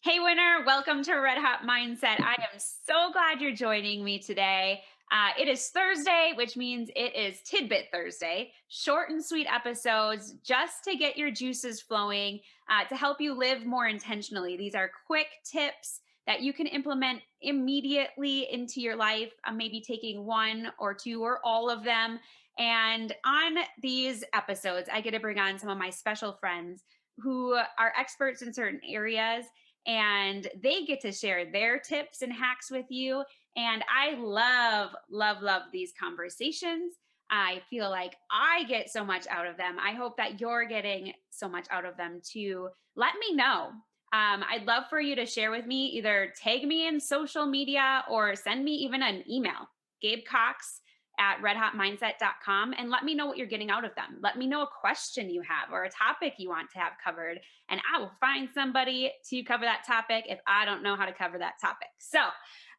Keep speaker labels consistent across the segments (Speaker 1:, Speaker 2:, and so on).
Speaker 1: Hey, winner, welcome to Red Hot Mindset. I am so glad you're joining me today. It is Thursday, which means it is Tidbit Thursday. Short and sweet episodes just to get your juices flowing, to help you live more intentionally. These are quick tips that you can implement immediately into your life, maybe taking one or two or all of them. And on these episodes, I get to bring on some of my special friends who are experts in certain areas, and they get to share their tips and hacks with you. And I love these conversations. I feel like I get so much out of them. I hope that you're getting so much out of them too. Let me know. I'd love for you to share with me, either tag me in social media or send me even an email, Gabe Cox at redhotmindset.com, and let me know what you're getting out of them. Let me know a question you have or a topic you want to have covered, and I will find somebody to cover that topic if I don't know how to cover that topic. So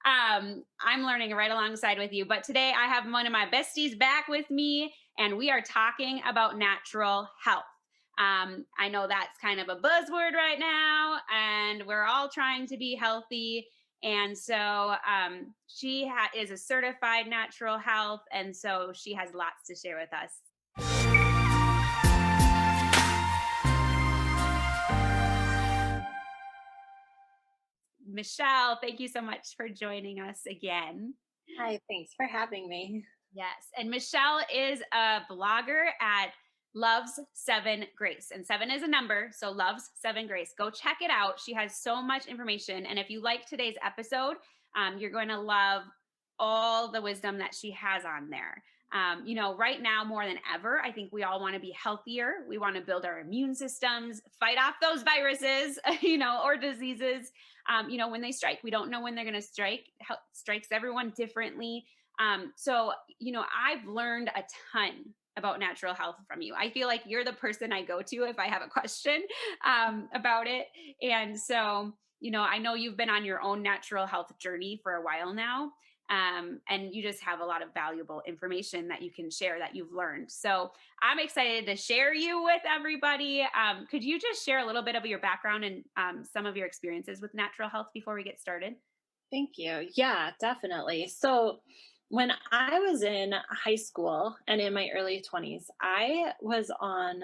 Speaker 1: I'm learning right alongside with you. But today I have one of my besties back with me, and we are talking about natural health. I know that's kind of a buzzword right now, and we're all trying to be healthy. And so she is a certified natural health, and so she has lots to share with us. Michelle, thank you so much for joining us again.
Speaker 2: Hi, thanks for having me.
Speaker 1: Yes. And Michelle is a blogger at Loves Seven Grace. And seven is a number. So Loves Seven Grace. Go check it out. She has so much information. And if you like today's episode, you're going to love all the wisdom that she has on there. Right now more than ever, I think we all want to be healthier. We want to build our immune systems, fight off those viruses, or diseases. When they strike, we don't know when they're going to strike. Health strikes everyone differently. I've learned a ton about natural health from you. I feel like you're the person I go to if I have a question about it. And so, I know you've been on your own natural health journey for a while now. And you just have a lot of valuable information that you can share that you've learned. So I'm excited to share you with everybody. Could you just share a little bit of your background and some of your experiences with natural health before we get started?
Speaker 2: Thank you. Yeah, definitely. So, when I was in high school and in my early 20s, I was on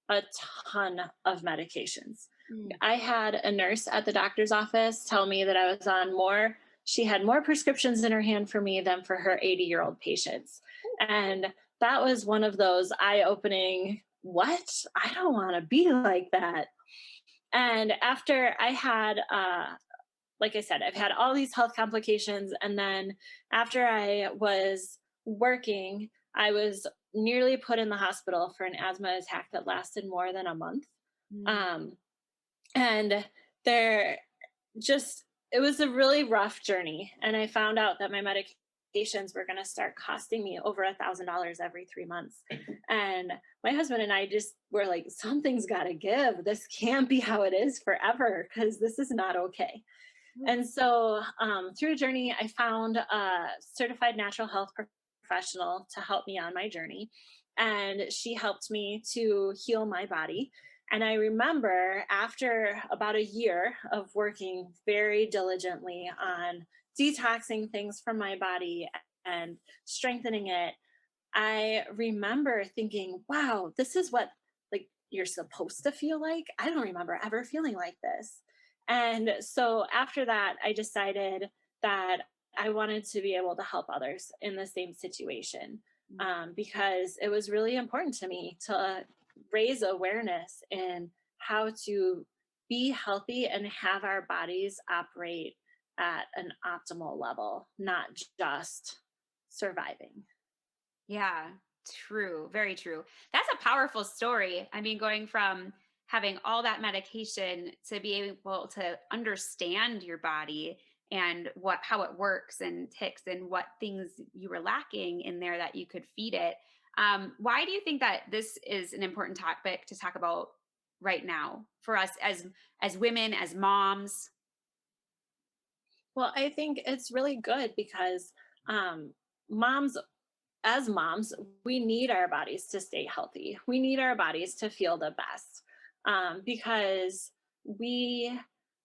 Speaker 2: a ton of medications.
Speaker 1: Mm.
Speaker 2: I had a nurse at the doctor's office tell me that I was on more, she had more prescriptions in her hand for me than for her 80-year-old patients. And that was one of those eye opening, what? I don't want to be like that. And after I had like I said, I've had all these health complications. And then after I was working, I was nearly put in the hospital for an asthma attack that lasted more than a month.
Speaker 1: Mm.
Speaker 2: Um, and there just, it was a really rough journey. And I found out that my medications were going to start costing me over $1,000 every 3 months. And my husband and I just were like, something's got to give. This can't be how it is forever because this is not okay. And so, through a journey, I found a certified natural health professional to help me on my journey. And she helped me to heal my body. And I remember after about a year of working very diligently on detoxing things from my body and strengthening it, I remember thinking, wow, this is what like you're supposed to feel like. I don't remember ever feeling like this. And so after that, I decided that I wanted to be able to help others in the same situation, because it was really important to me to raise awareness in how to be healthy and have our bodies operate at an optimal level, not just surviving.
Speaker 1: Yeah, true. Very true. That's a powerful story. I mean, going from having all that medication to be able to understand your body and how it works and ticks and what things you were lacking in there that you could feed it. Why do you think that this is an important topic to talk about right now for us as women, as moms?
Speaker 2: Well, I think it's really good because um, moms, as moms, we need our bodies to stay healthy. We need our bodies to feel the best, because we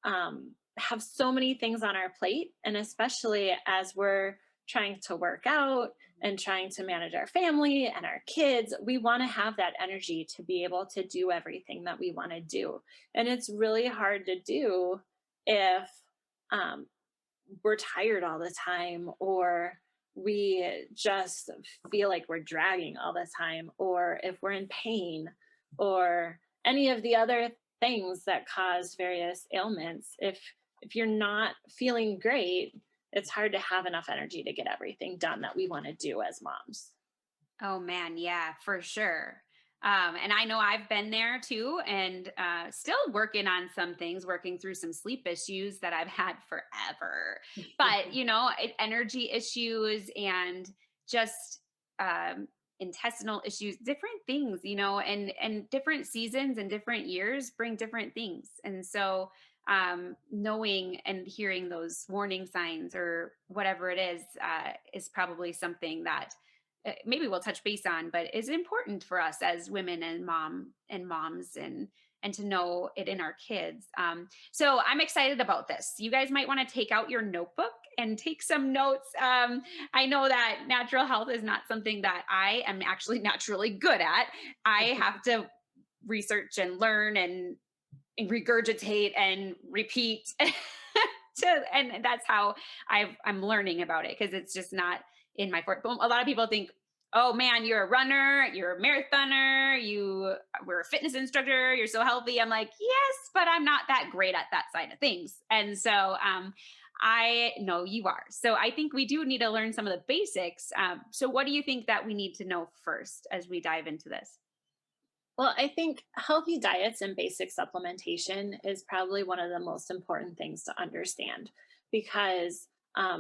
Speaker 2: have so many things on our plate. And especially as we're trying to work out and trying to manage our family and our kids, we want to have that energy to be able to do everything that we want to do. And it's really hard to do if um, we're tired all the time, or we just feel like we're dragging all the time, or if we're in pain, or any of the other things that cause various ailments. If you're not feeling great, it's hard to have enough energy to get everything done that we want to do as moms.
Speaker 1: Oh man, yeah, for sure. And I know I've been there too, and still working on some things, working through some sleep issues that I've had forever. But energy issues and just intestinal issues, different things, and different seasons and different years bring different things. And so, knowing and hearing those warning signs or whatever it is probably something that maybe we'll touch base on, but is important for us as women and moms and to know it in our kids. So I'm excited about this. You guys might want to take out your notebook and take some notes. I know that natural health is not something that I am actually naturally good at. I have to research and learn and regurgitate and repeat. And that's how I'm learning about it because it's just not in my fort. But a lot of people think, oh man, you're a runner, you're a marathoner, you were a fitness instructor, you're so healthy. I'm like, yes, but I'm not that great at that side of things. And so I know you are. So I think we do need to learn some of the basics. So what do you think that we need to know first as we dive into this?
Speaker 2: Well, I think healthy diets and basic supplementation is probably one of the most important things to understand, because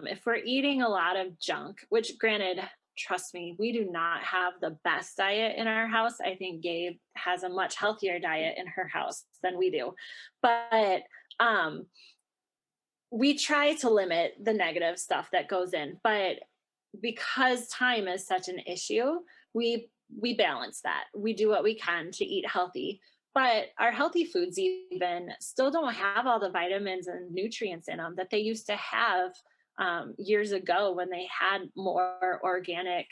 Speaker 2: if we're eating a lot of junk, which granted, trust me, we do not have the best diet in our house. I think Gabe has a much healthier diet in her house than we do. But um, we try to limit the negative stuff that goes in. But because time is such an issue, we balance that. We do what we can to eat healthy, but our healthy foods even still don't have all the vitamins and nutrients in them that they used to have years ago when they had more organic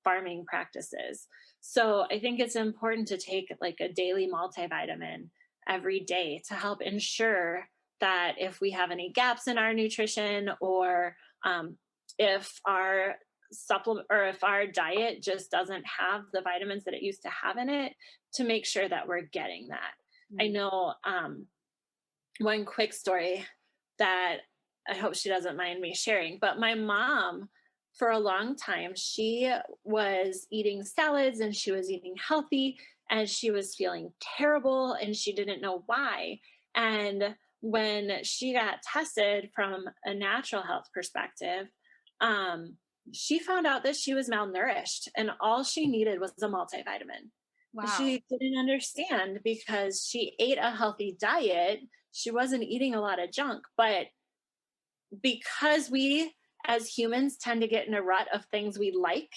Speaker 2: farming practices. So I think it's important to take like a daily multivitamin every day to help ensure that if we have any gaps in our nutrition, or if our supplement, or if our diet just doesn't have the vitamins that it used to have in it, to make sure that we're getting that. I
Speaker 1: Mm.
Speaker 2: know one quick story that I hope she doesn't mind me sharing, but my mom, for a long time, she was eating salads and she was eating healthy, and she was feeling terrible and she didn't know why. And when she got tested from a natural health perspective, um, she found out that she was malnourished and all she needed was a multivitamin.
Speaker 1: Wow.
Speaker 2: She didn't understand because she ate a healthy diet. She wasn't eating a lot of junk, but because we as humans tend to get in a rut of things we like,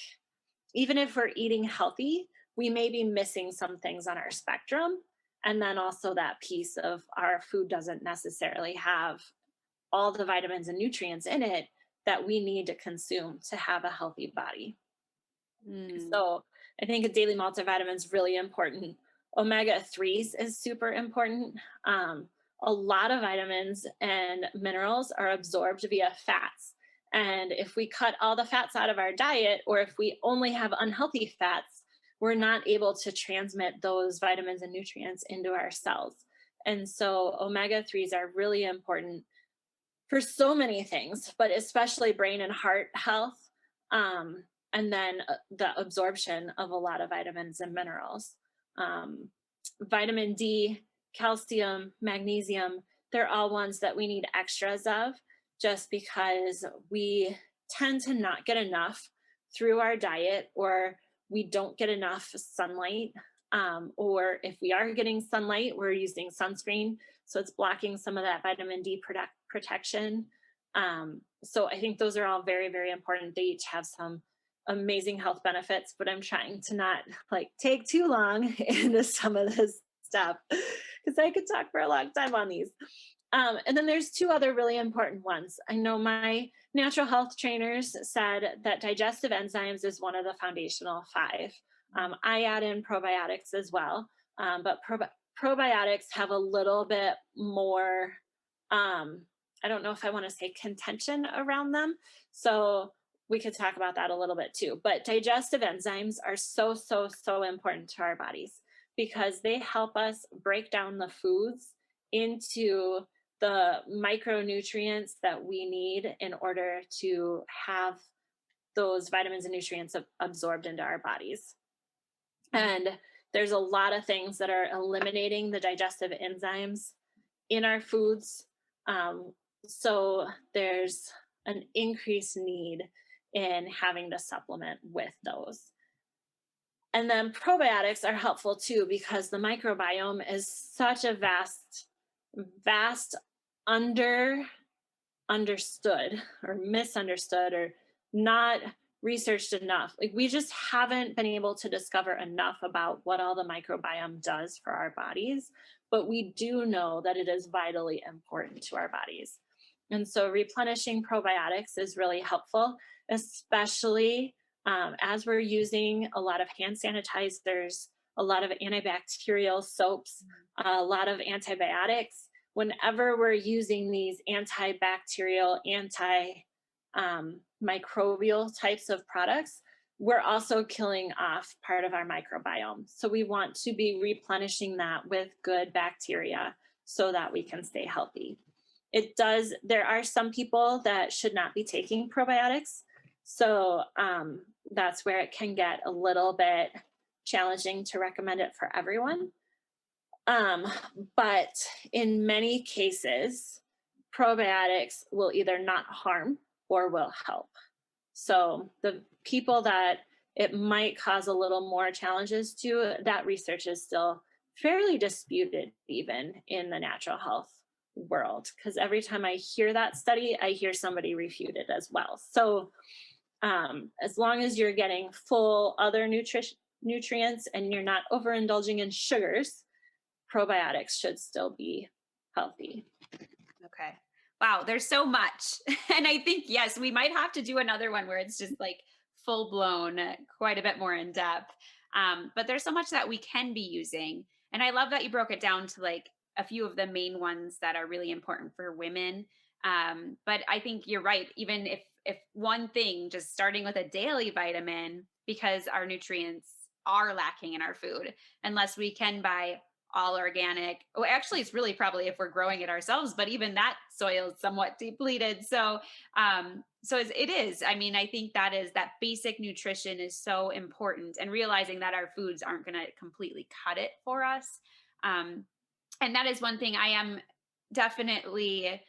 Speaker 2: even if we're eating healthy, we may be missing some things on our spectrum. And then also that piece of our food doesn't necessarily have all the vitamins and nutrients in it that we need to consume to have a healthy body.
Speaker 1: Mm.
Speaker 2: So I think a daily multivitamin is really important. Omega 3s is super important. A lot of vitamins and minerals are absorbed via fats. And if we cut all the fats out of our diet, or if we only have unhealthy fats, we're not able to transmit those vitamins and nutrients into our cells. And so omega 3s are really important for so many things, but especially brain and heart health. And then the absorption of a lot of vitamins and minerals. Um, Vitamin D, calcium, magnesium, they're all ones that we need extras of, just because we tend to not get enough through our diet, or we don't get enough sunlight. Or if we are getting sunlight, we're using sunscreen. So it's blocking some of that vitamin D protection. So I think those are all very, very important. They each have some amazing health benefits, but I'm trying to not like take too long into some of this stuff because I could talk for a long time on these. And then there's two other really important ones. I know my natural health trainers said that digestive enzymes is one of the foundational five. I add in probiotics as well, but probiotics have a little bit more, I don't know if I want to say contention around them. So we could talk about that a little bit too. But digestive enzymes are so, so, so important to our bodies because they help us break down the foods into the micronutrients that we need in order to have those vitamins and nutrients absorbed into our bodies. And there's a lot of things that are eliminating the digestive enzymes in our foods. Um, so there's an increased need in having to supplement with those. And then probiotics are helpful too because the microbiome is such a vast understood or misunderstood or not researched enough. Like we just haven't been able to discover enough about what all the microbiome does for our bodies, but we do know that it is vitally important to our bodies. And so replenishing probiotics is really helpful, especially as we're using a lot of hand sanitizers, a lot of antibacterial soaps, a lot of antibiotics. Whenever we're using these antibacterial, microbial types of products, we're also killing off part of our microbiome. So we want to be replenishing that with good bacteria so that we can stay healthy. There are some people that should not be taking probiotics. So that's where it can get a little bit challenging to recommend it for everyone. But in many cases, probiotics will either not harm or will help. So the people that it might cause a little more challenges to, that research is still fairly disputed, even in the natural health world. Because every time I hear that study, I hear somebody refute it as well. So as long as you're getting full other nutrients and you're not overindulging in sugars, probiotics should still be healthy.
Speaker 1: Okay. Wow, there's so much. And I think, yes, we might have to do another one where it's just like full blown, quite a bit more in depth. But there's so much that we can be using. And I love that you broke it down to like a few of the main ones that are really important for women. But I think you're right. Even if one thing, just starting with a daily vitamin, because our nutrients are lacking in our food, unless we can buy all organic. Oh, actually, it's really probably if we're growing it ourselves, but even that soil is somewhat depleted. So it is. I mean, I think that basic nutrition is so important, and realizing that our foods aren't going to completely cut it for us. Um, and that is one thing I am definitely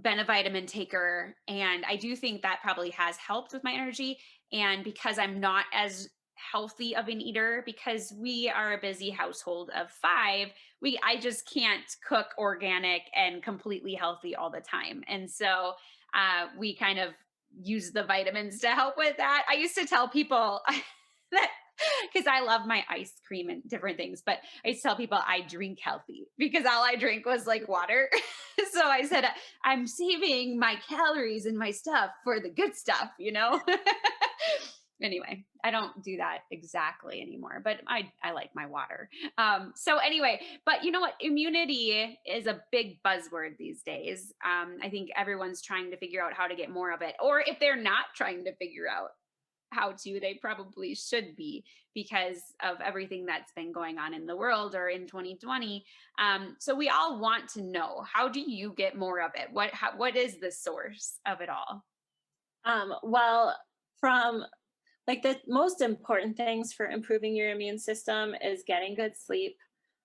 Speaker 1: been a vitamin taker, and I do think that probably has helped with my energy. And because I'm not as healthy of an eater, because we are a busy household of five, we I just can't cook organic and completely healthy all the time. And so we kind of use the vitamins to help with that. I used to tell people that, because I love my ice cream and different things, but I used to tell people I drink healthy because all I drink was like water. So I said, I'm saving my calories and my stuff for the good stuff, you know? Anyway, I don't do that exactly anymore, but I like my water. So anyway, but you know what? Immunity is a big buzzword these days. I think everyone's trying to figure out how to get more of it, or if they're not trying to figure out how to, they probably should be, because of everything that's been going on in the world or in 2020. So we all want to know, how do you get more of it? What is the source of it all?
Speaker 2: Well, from like the most important things for improving your immune system is getting good sleep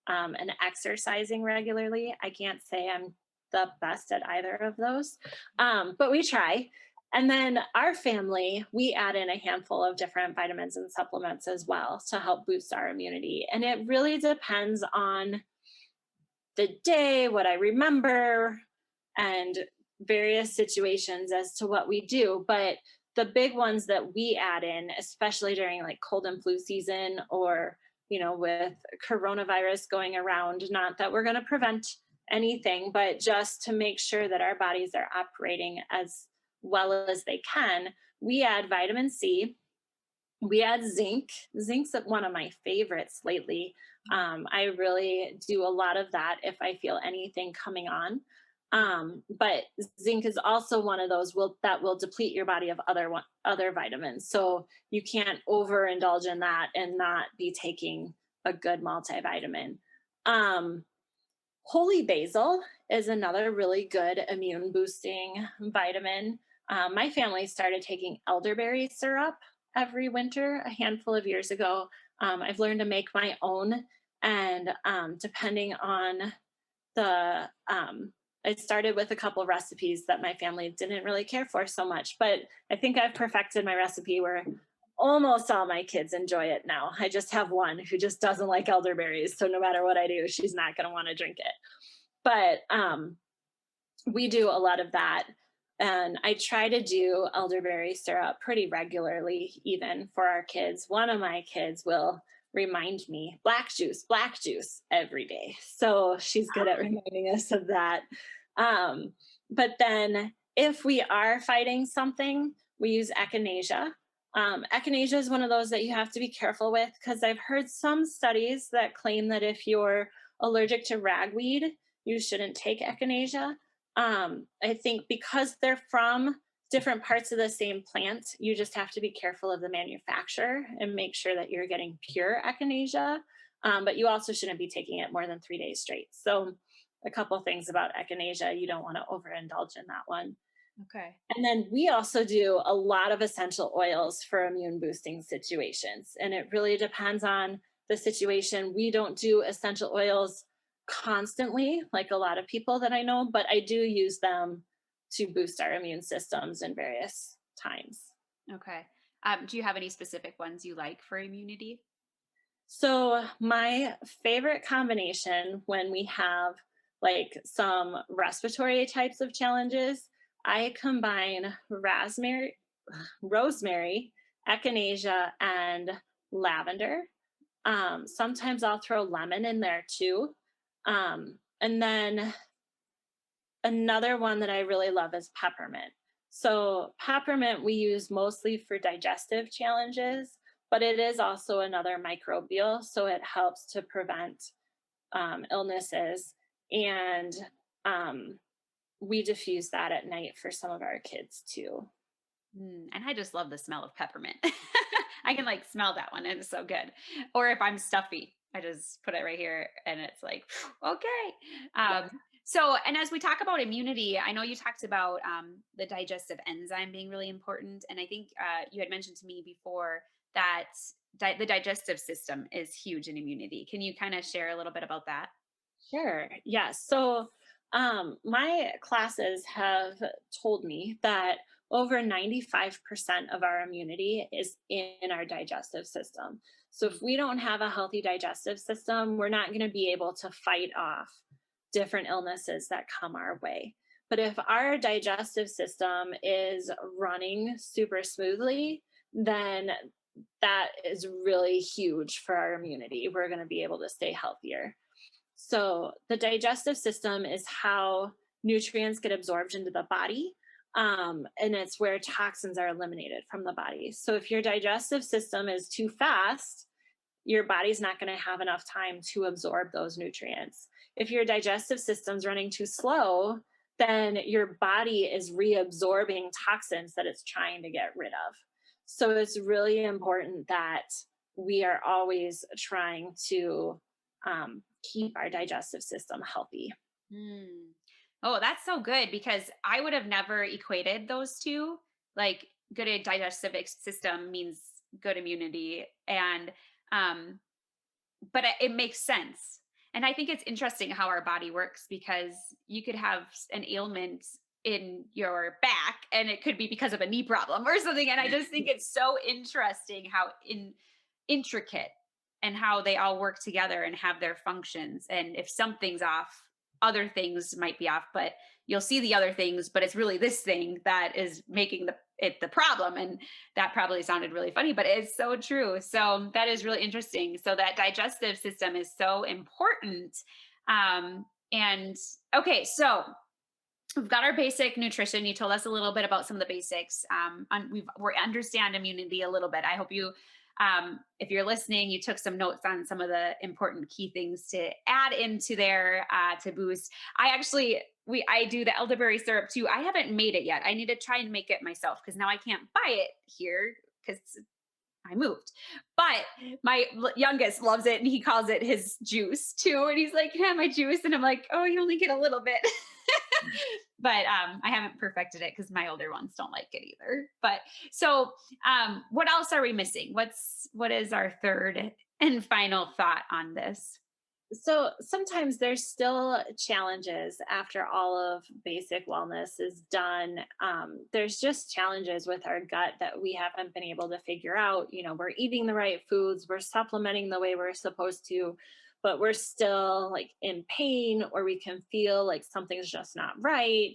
Speaker 2: and exercising regularly. I can't say I'm the best at either of those, but we try. And then our family, we add in a handful of different vitamins and supplements as well to help boost our immunity. And it really depends on the day, what I remember, and various situations as to what we do. But the big ones that we add in, especially during like cold and flu season, or with coronavirus going around, not that we're going to prevent anything, but just to make sure that our bodies are operating as well as they can, we add vitamin C, we add zinc. Zinc's one of my favorites lately. I really do a lot of that if I feel anything coming on. But zinc is also one of those that will deplete your body of other vitamins. So you can't overindulge in that and not be taking a good multivitamin. Um, Holy basil is another really good immune boosting vitamin. My family started taking elderberry syrup every winter a handful of years ago. I've learned to make my own, and depending on I started with a couple recipes that my family didn't really care for so much, but I think I've perfected my recipe where almost all my kids enjoy it now. I just have one who just doesn't like elderberries. So no matter what I do, she's not going to want to drink it. But we do a lot of that. And I try to do elderberry syrup pretty regularly, even for our kids. One of my kids will remind me black juice every day. So she's good at reminding us of that. Um, but then if we are fighting something, we use echinacea. Echinacea is one of those that you have to be careful with because I've heard some studies that claim that if you're allergic to ragweed, you shouldn't take echinacea. I think because they're from different parts of the same plant, you just have to be careful of the manufacturer and make sure that you're getting pure echinacea. But you also shouldn't be taking it more than 3 days straight. So, a couple things about echinacea, you don't want to overindulge in that one.
Speaker 1: Okay.
Speaker 2: And then we also do a lot of essential oils for immune boosting situations. And it really depends on the situation. We don't do essential oils constantly, like a lot of people that I know, but I do use them to boost our immune systems in various times.
Speaker 1: Okay. Do you have any specific ones you like for immunity?
Speaker 2: So, my favorite combination when we have like some respiratory types of challenges, I combine rosemary, echinacea, and lavender. Sometimes I'll throw lemon in there too. And then another one that I really love is peppermint. So, peppermint we use mostly for digestive challenges, but it is also another microbial. So, it helps to prevent illnesses. And um, we diffuse that at night for some of our kids too.
Speaker 1: And I just love the smell of peppermint. I can like smell that one and it's so good. Or if I'm stuffy, I just put it right here and it's like, okay.
Speaker 2: Yeah.
Speaker 1: And as we talk about immunity, I know you talked about the digestive enzyme being really important. And I think you had mentioned to me before that the digestive system is huge in immunity. Can you kind of share a little bit about that?
Speaker 2: Sure. Yes. So, my classes have told me that over 95% of our immunity is in our digestive system. So, if we don't have a healthy digestive system, we're not going to be able to fight off different illnesses that come our way. But if our digestive system is running super smoothly, then that is really huge for our immunity. We're going to be able to stay healthier. So, the digestive system is how nutrients get absorbed into the body. And it's where toxins are eliminated from the body. So, if your digestive system is too fast, your body's not going to have enough time to absorb those nutrients. If your digestive system's running too slow, then your body is reabsorbing toxins that it's trying to get rid of. So, it's really important that we are always trying to keep our digestive system healthy.
Speaker 1: Mm. Oh, that's so good because I would have never equated those two. Like good digestive system means good immunity, and um, but it makes sense. And I think it's interesting how our body works because you could have an ailment in your back, and it could be because of a knee problem or something. And I just think it's so interesting how intricate and how they all work together and have their functions. And if something's off, other things might be off, but you'll see the other things, but it's really this thing that is making the problem. And that probably sounded really funny, but it's so true. So that is really interesting. So that digestive system is so important. Um, And okay, so we've got our basic nutrition. You told us a little bit about some of the basics. We understand immunity a little bit. I hope you, if you're listening, you took some notes on some of the important key things to add into there to boost. I do the elderberry syrup too. I haven't made it yet. I need to try and make it myself because now I can't buy it here because I moved. But my youngest loves it and he calls it his juice too. And he's like, yeah, my juice. And I'm like, oh, you only get a little bit. But I haven't perfected it because my older ones don't like it either. But so what else are we missing? What is our third and final thought on this?
Speaker 2: So sometimes there's still challenges after all of basic wellness is done. There's just challenges with our gut that we haven't been able to figure out. We're eating the right foods, we're supplementing the way we're supposed to, but we're still like in pain, or we can feel like something's just not right.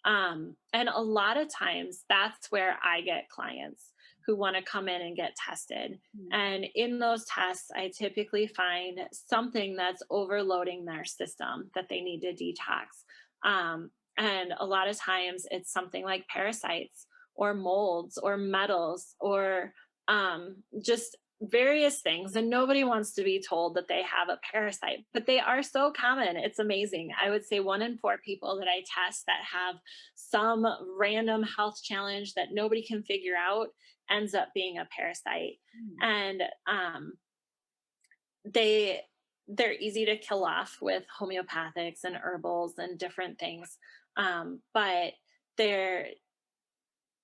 Speaker 2: And a lot of times that's where I get clients who want to come in and get tested.
Speaker 1: Mm.
Speaker 2: And in those tests, I typically find something that's overloading their system that they need to detox. And a lot of times it's something like parasites or molds or metals or just various things. And nobody wants to be told that they have a parasite, but they are so common. It's amazing. I would say 1 in 4 people that I test that have some random health challenge that nobody can figure out ends up being a parasite.
Speaker 1: Mm.
Speaker 2: And they they're easy to kill off with homeopathics and herbals and different things. But there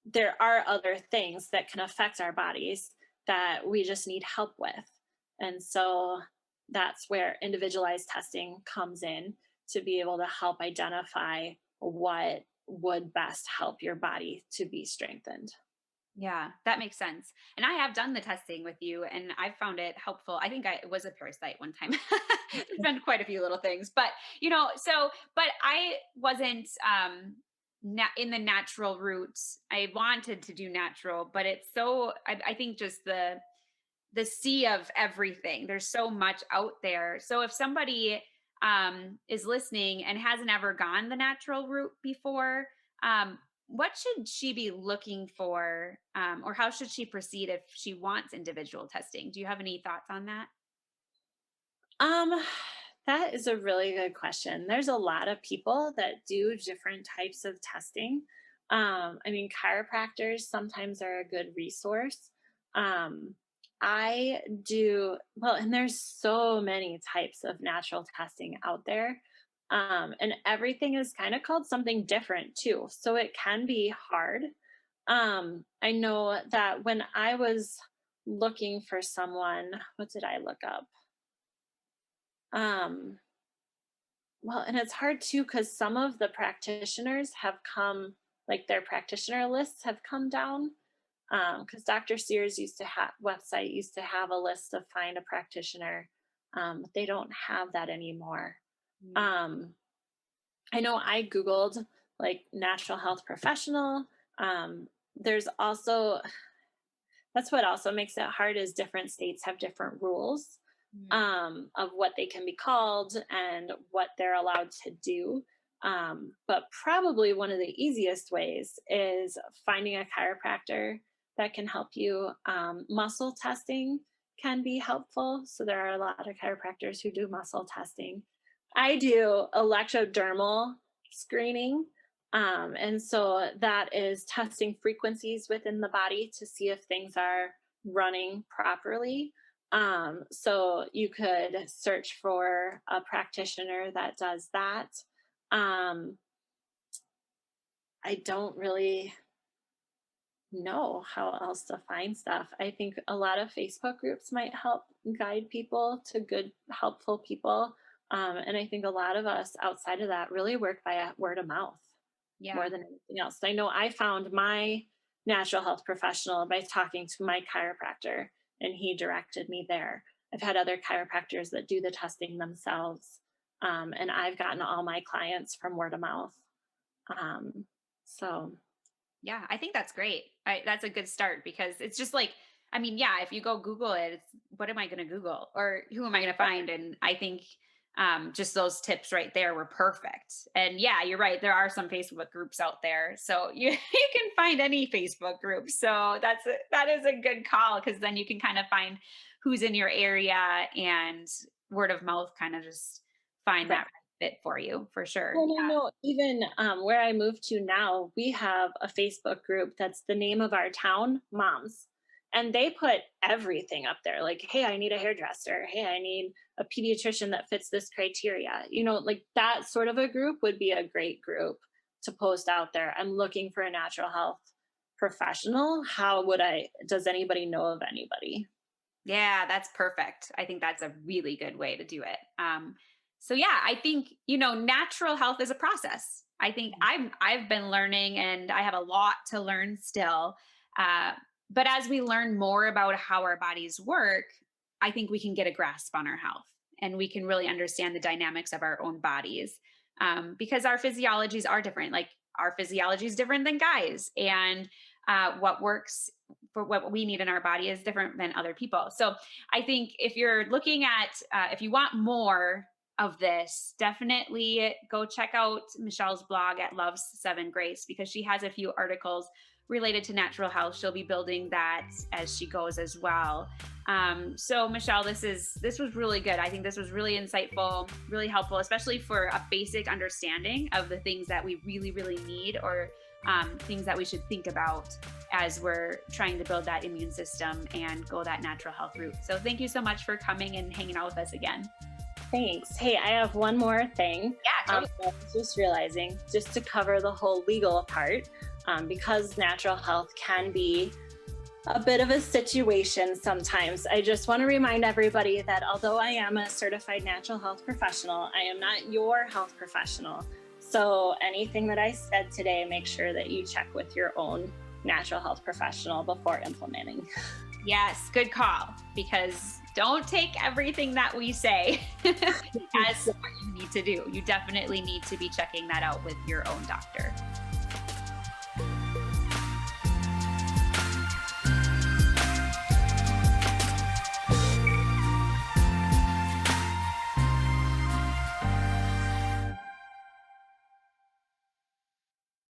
Speaker 2: there are other things that can affect our bodies that we just need help with. And so that's where individualized testing comes in to be able to help identify what would best help your body to be strengthened.
Speaker 1: Yeah, that makes sense. And I have done the testing with you and I found it helpful. I think I was a parasite one time. There's been quite a few little things, but but I wasn't in the natural route. I wanted to do natural, but it's I think just the sea of everything. There's so much out there. So if somebody is listening and hasn't ever gone the natural route before, what should she be looking for, or how should she proceed if she wants individual testing? Do you have any thoughts on that?
Speaker 2: Um, that is a really good question. There's a lot of people that do different types of testing. I mean, chiropractors sometimes are a good resource. Um, I do well, and there's so many types of natural testing out there. And everything is kind of called something different too. So it can be hard. I know that when I was looking for someone, what did I look up? Um, well, and it's hard too because some of the practitioners have come, like their practitioner lists have come down. Because Dr. Sears used to have website used to have a list of find a practitioner. But they don't have that anymore.
Speaker 1: Mm.
Speaker 2: Um, I know I Googled like natural health professional. There's also That's what also makes it hard is different states have different rules
Speaker 1: Mm.
Speaker 2: of what they can be called and what they're allowed to do. But probably one of the easiest ways is finding a chiropractor that can help you. Muscle testing can be helpful. So there are a lot of chiropractors who do muscle testing. I do electrodermal screening. And so that is testing frequencies within the body to see if things are running properly. So you could search for a practitioner that does that. Um, I don't really know how else to find stuff. I think a lot of Facebook groups might help guide people to good, helpful people. And I think a lot of us outside of that really work by word of mouth more
Speaker 1: Yeah.
Speaker 2: than anything else. I know I found my natural health professional by talking to my chiropractor, and he directed me there. I've had other chiropractors that do the testing themselves, and I've gotten all my clients from word of mouth. Um, so,
Speaker 1: Yeah, I think that's great. That's a good start because it's just like, I mean, yeah, if you go Google it, it's what am I going to Google or who am I going to find? And I think just those tips right there were perfect. And yeah, you're right. There are some Facebook groups out there. So you, you can find any Facebook group. So that is a good call because then you can kind of find who's in your area and word of mouth kind of just find
Speaker 2: Right.
Speaker 1: that right fit for you for sure.
Speaker 2: Well, I know even where I moved to now, we have a Facebook group that's the name of our town, Moms. And they put everything up there like, hey, I need a hairdresser. Hey, I need a pediatrician that fits this criteria. Like that sort of a group would be a great group to post out there. I'm looking for a natural health professional. Does anybody know of anybody?
Speaker 1: Yeah, that's perfect. I think that's a really good way to do it. So yeah, I think natural health is a process. I think I've been learning, and I have a lot to learn still. Uh, but as we learn more about how our bodies work, I think we can get a grasp on our health, and we can really understand the dynamics of our own bodies, because our physiologies are different. Like our physiology is different than guys, and what works for what we need in our body is different than other people. So I think if you're looking at, if you want more of this, definitely go check out Michelle's blog at Love's Seven Grace, because she has a few articles related to natural health. She'll be building that as she goes as well. So Michelle, this was really good. I think this was really insightful, really helpful, especially for a basic understanding of the things that we really, really need, or things that we should think about as we're trying to build that immune system and go that natural health route. So thank you so much for coming and hanging out with us again.
Speaker 2: Thanks. Hey, I have one more thing.
Speaker 1: Yeah, totally.
Speaker 2: I was just realizing, just to cover the whole legal part, because natural health can be a bit of a situation sometimes. I just want to remind everybody that although I am a certified natural health professional, I am not your health professional. So anything that I said today, make sure that you check with your own natural health professional before implementing.
Speaker 1: Yes, good call, because don't take everything that we say as what you need to do. You definitely need to be checking that out with your own doctor.